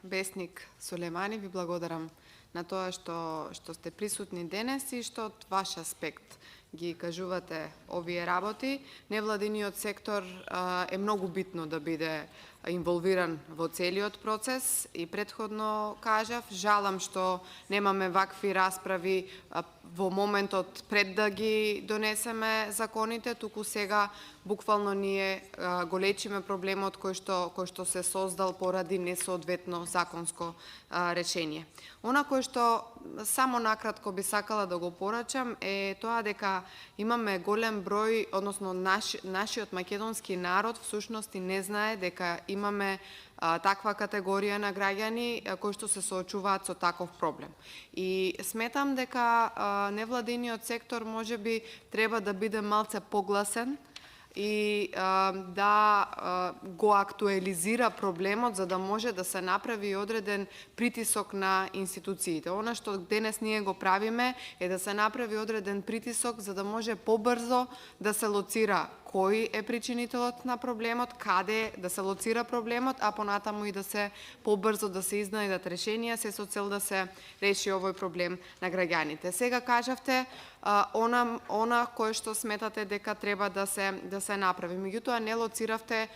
Весник Сулеймани, ви благодарам на тоа што сте присутни денес и што од ваш аспект ги кажувате овие работи. Невладиниот сектор е многу битно да биде инволвиран во целиот процес и претходно кажав, жалам што немаме вакви расправи во моментот пред да ги донесеме законите, туку сега буквално ние го лечиме проблемот кој што се создал поради несоодветно законско решение. Она кој што само накратко би сакала да го порачам е тоа дека имаме голем број, односно нашиот македонски народ всушност и не знае дека имаме таква категорија на граѓани кои што се соочуваат со таков проблем. И сметам дека невладиниот сектор можеби треба да биде малце погласен и да го актуализира проблемот за да може да се направи одреден притисок на институциите. Она што денес ние го правиме е да се направи одреден притисок за да може побрзо да се лоцира кој е причинителот на проблемот, каде да се лоцира проблемот, а понатаму и да се побрзо да се изнајдат решенија, се со цел да се реши овој проблем на граѓаните. Сега кажавте она кое што сметате дека треба да се направи. Меѓутоа не лоциравте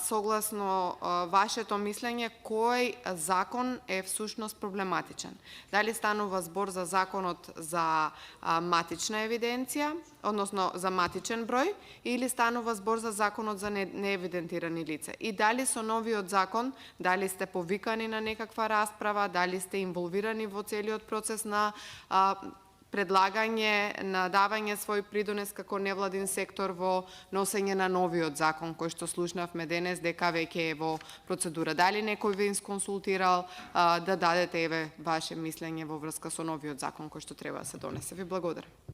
согласно вашето мислење кој закон е всушност проблематичен. Дали станува збор за законот за матична евиденција, односно за матичен број, или станува збор за законот за неевидентирани лица. И дали со новиот закон, дали сте повикани на некаква расправа, дали сте инволвирани во целиот процес на предлагање, на давање свој придонес како невладин сектор во носење на новиот закон, кој што слушнавме денес дека веќе е во процедура. Дали некој ве инсконсултирал да дадете ваше мислење во врска со новиот закон кој што треба да се донесе? Ви благодарам.